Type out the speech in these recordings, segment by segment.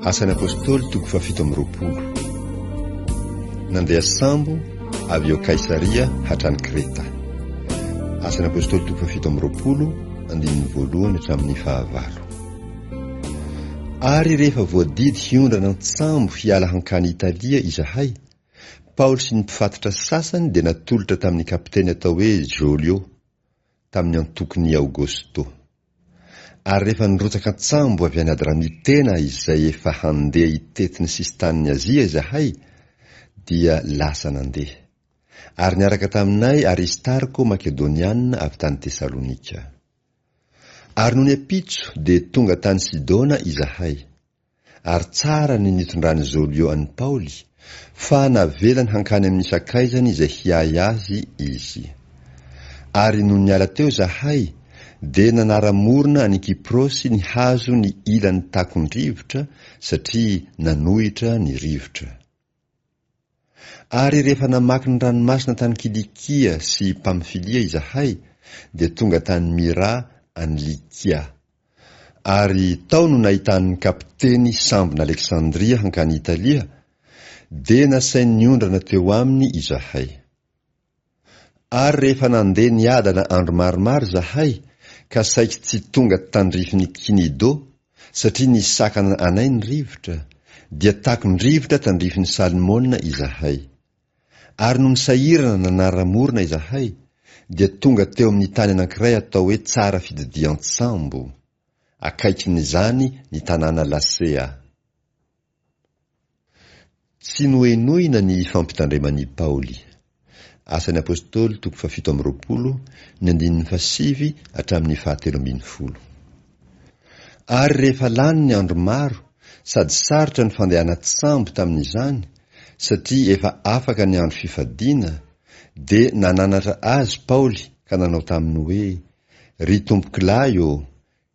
Asan'ny apôstôly toko fafito amby roapolo. Nandeha sambo avy eo Kaisaria hatrany Kreta. Asan'ny apôstôly toko fafito amby roapolo andininy voalohany hatramin'ny fahavalo. Ary rehefa voadidy hiondrana an-tsambo hiala hankany Italia izahay, Paoly sy ny mpifatotra sasany dia natolotra tamin'ny kapiteny atao hoe Jolio tamin'ny antokony Augusto. Ary rehefa nirotsaka an-tsambo avy any Adramitena izay efa handeha hitetiny sistan'ny Azia izahay, dia lasa nandeha. Ary niaraka taminay Aristarko Makedoniana avy tany Tesalonika. Ary noho ny apitso dia tonga tany Sidona izahay. Ary tsara ny nitondrany Jolio an'i Paoly, fa navelany hankany amin'ny sakaizany izay hiay azy izy. Ari no niala teo zahay, dia nanaramorona any Kiprosy ny hazo ny ilan'ny takon-drivotra satria nanohitra ny rivotra. Ary rehefa namaky ny ranomasina tany Kilikia sy Pamfilia izahay, dia tonga tany Mira any Likia. Ary tao no nahitan'ny kapiteny sambona Aleksandria hankany Italia, dia nasainy niondrana teo aminy izahay. Ary rehefa nandeha niadana andro maromaro zahay, ka saika tsy tonga tandrifiny Kinido, satria nisakana anay ny rivotra, dia takony rivotra tandrifiny Salmona izahay. Ary no nisahirana nanaramorona izahay, dia tonga teo amin'ny tany anankiray atao hoe tsara fididian-tsambo, akaikin'izany ny tanàna Lasea. Tsy noenoina ny fampitandreman'i Paoly. Asan'ny apôstôly toko fafito amby roapolo, ny andininy fasivy hatramin'ny fahatelo ambin'ny folo. Ary rehefa lany ny andro maro, sady sarotra ny fandehana sambo tamin'izany, satria efa afaka ny andro fifadiana, dia nananatra azy Paoly ka nanao taminy hoe: ry tompokilahy ô,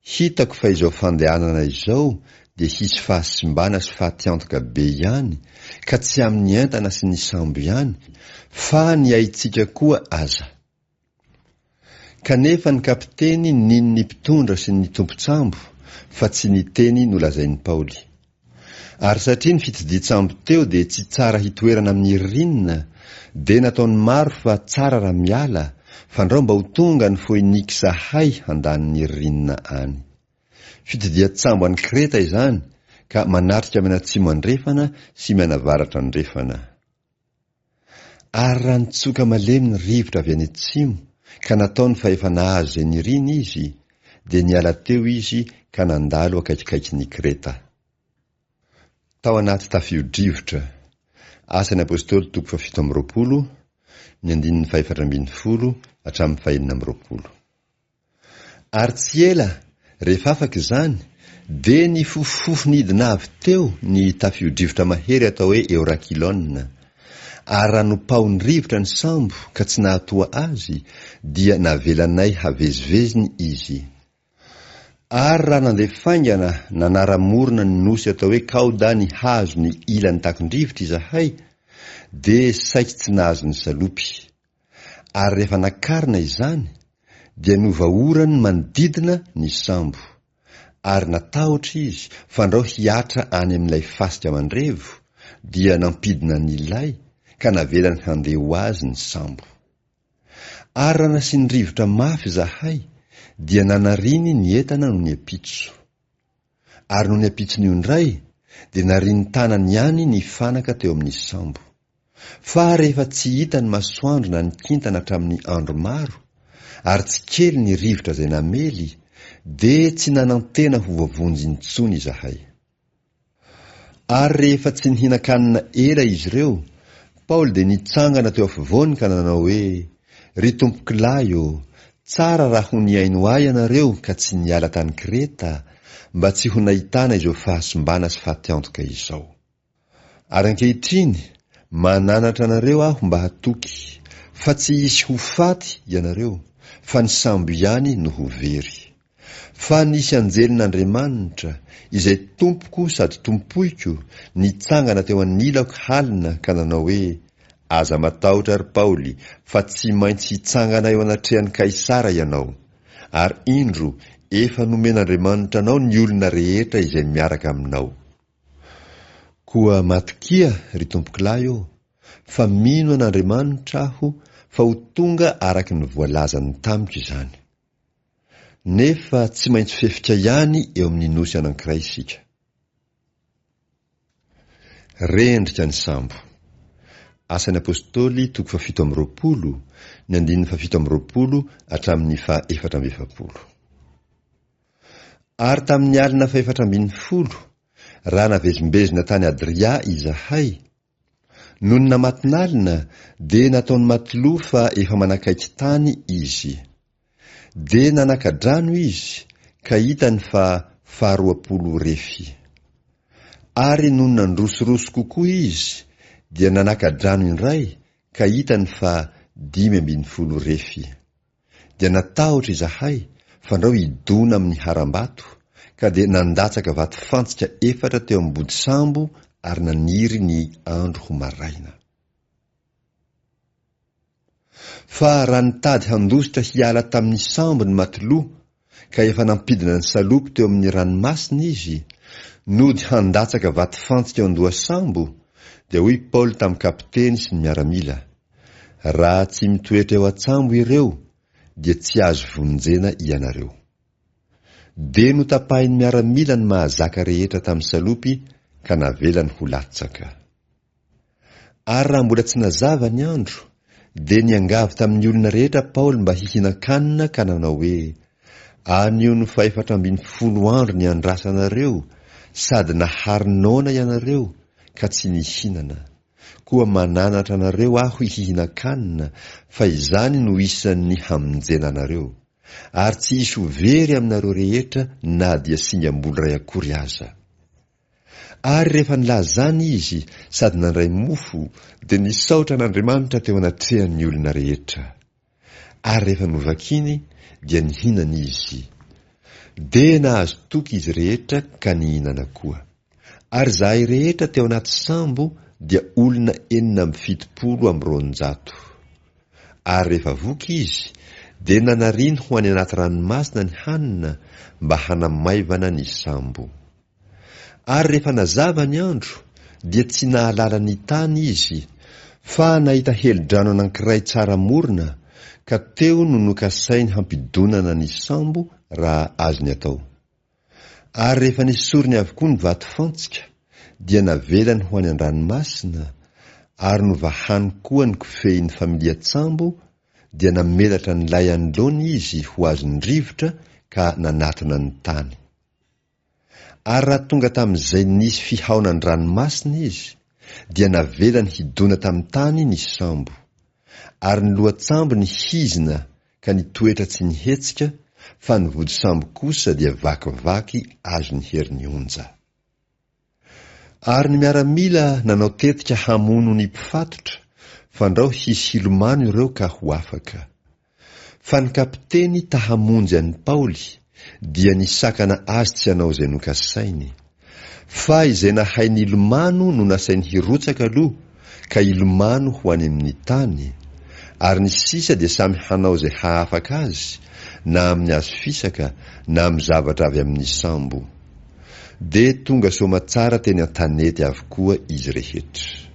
hitako fa izao fandehanana izao dia hisy fahasimbana sy fahatiantoka be ihany, ka tsy amin'ny entana sy ny sambo ihany, fa ny aintsika koa aza. Kanefa ny kapiteny niny ny mpitondra sy ny tompo-tsambo, fa tsy ny teny nolazain'i Paoly. Ary satria ny fitidin-tsambo teo dia tsy tsara hitoerana amin'ny ririnina, dia nataony maro fa tsara raha miala, fa ndrao mba ho tonga ny Foiniky zahay handan'ny ririnina any. Fitidia-tsambo any Kreta izany, ka manatrika amin'ny atsimo andrefana sy manavaratra andrefana. Ary raha nitsoka malemy ny rivotra avy any atsimo, ka nataony fa efa nahazo izay niriny izy, dia niala teo izy ka nandalo akaikikaiky ny Kreta. Tao anaty tafio-drivotra. Asan'ny apôstôly toko fafito amby roapolo, ny andininy fahaefatra ambin'ny folo hatramin'ny fahaenina amby roapolo. Ary tsy ela, rehefa afaka izany, dia ny fofofofo nidina avy teo ny tafio-drivotra mahery atao hoe Eurakilona. Ary raha nopahony rivotra ny sambo ka tsy nahatoa azy, dia navelanay haveziveziny izy. Ary raha nandeha faingana nanaramorona ny nosy atao hoe Kauda ny hazo ny ilan'ny takon-drivotra izahay, dia saika tsy nahazo ny salopy. Ary rehefa nakarina izany, dia novaorany manodidina ny sambo. Ary natahotra izy, fa ndrao hiatra any amin'ilay fasika mandrevo, dia nampidina ny lay, ka navelany handeha ho azy ny sambo. Ary raha nasiany rivotra mafy zahay, dia nanariny ny entana noho ny apitso. Ary noho ny apitso ny indray, dia nariny tanany ihany ny fanaka teo amin'ny sambo. Fa rehefa tsy hita ny masoandro na ny kintana hatramin'ny andro maro, ary tsy kely ny rivotra izay namely, dia tsy nanantena ho vavonjy intsony izahay. Ary rehefa tsy nihinan-kanina ela izy ireo, Paoly dia nitsangana teo afovoany ka nanao hoe: ry tompokilahy ô, tsara raha ho niaino ahy ianareo ka tsy niala tany Kreta, mba tsy ho nahitana izao fahasimbana sy fahatiantoka izao. Ary ankehitriny, mananatra anareo aho mba hatoky, fa tsy hisy ho faty ianareo, fa ny sambo ihany no ho very. Fa nisy anjelin'Andriamanitra, izay tompoko sady tompoiko, nitsangana teo anilako halina ka nanao hoe: aza matahotra ry Paoly, fa tsy maintsy hitsangana eo anatrehan'i Kaisara ianao. Ary indro efa nomen'Andriamanitra anao ny olona rehetra izay miaraka aminao. koa matokia ry tompokilahy eo, fa mino an'Andriamanitra aho fa ho tonga araka ny voalazany tamiko izany. Nefa tsy maintsy fefika ihany eo amin'ny nosy anankiray isika. Rendrika ny sambo. Asan'ny Apôstôly 7:20, ny 7:20 hatramin'ny 4:40. Ary tamin'ny alina 4:40, raha navezimbezina tany Adria izahay, noho ny namatinalina dia nataony matoloha fa efa manakaiky tany izy. Dia nanaka-drano izy ka hitany fa 20 refy. Ary noho nandrosoroso kokoa izy dia nanaka-drano indray ka hitany fa 15 refy. Dia natahotra izahay fandrao hidona amin'ny harambato, ka dia nandatsaka vato fantsika 4 teo ambody sambo ary naniry ny andro ho maraina. Fa raha nitady handositra hiala tamin'ny sambo ny mateloha, ka efa nampidina ny salopy teo amin'ny ranomasina izy, nody handatsaka vato fantsika eo andoha sambo, dia hoy Paoly tamin'ny kapiteny sy ny miaramila: raha tsy mitoetra eo an-tsambo ireo, dia tsy azo vonjena ianareo. Dia notapahin'ny miaramila ny mahazaka rehetra tamin'ny salopy, ka navelany ho latsaka. Ary raha mbola tsy nazava ny andro, dia niangavy tamin'ny olona rehetra Paoly mba hihinan-kanina ka nanao hoe: anio no 410 andro ny andrasanareo, sady naharinaona ianareo ka tsy nihinana. Koa mananatra anareo aho hihinan-kanina, fa izany no isan'ny hamonjenanareo, ary tsy hisy ho very aminareo rehetra na dia singam-boly ray akory aza. Ary rehefa nilazany izy sady nandray mofo, dia nisaotra an'Andriamanitra teo anatrehan'ny olona rehetra. Ary rehefa novakiny dia nihinana izy. Dia nahazo toky izy rehetra ka nihinana koa. Ary zahay rehetra teo anaty sambo dia olona 770. Ary rehefa voky izy dia nanariany ho any anaty ranomasina ny hanina mba hanamaivana ny sambo. Ary rehefa nazava ny andro dia tsy nahalala ny tany izy, fa nahita heli-drano anankiray tsara morona, ka teo no nokasainy hampidonana ny sambo raha azony atao. Ary rehefa nisorony avokoa ny vato fantsika, dia navelany ho any an-dranomasina, ary novahany koa ny kofehin'ny familian-tsambo, dia namelatra nylay anoloany izy ho azony rivotra ka nanatona ny tany. Ary raha tonga tamin'izay nisy fihaonan-dranomasina izy, dia navelany hidona tamin'ny tany ny sambo. Ary ny lohan-tsambo nihizina ka nitoetra tsy nihetsika, fa ny vody-sambo kosa dia vakivaky azo ny herin'ny onja. Ary ny miaramila nanao tetika hamono ny mpifatotra, fandrao hisy hilomano ireo ka ho afaka. Fa ny kapiteny tahamonjy an'i Paoly dia nisakana azy tsy hanao izay nokasainy. Fa izay nahay ny ilomano no nasainy hirotsaka aloha, ka ilomano ho any amin'ny tany, ary ny sisa dia samy hanao izay haafaka azy, na amin'ny hazo fisaka na amin'ny zavatra avy amin'ny sambo. Dia tonga somatsara teny an-tanety avokoa izy rehetra.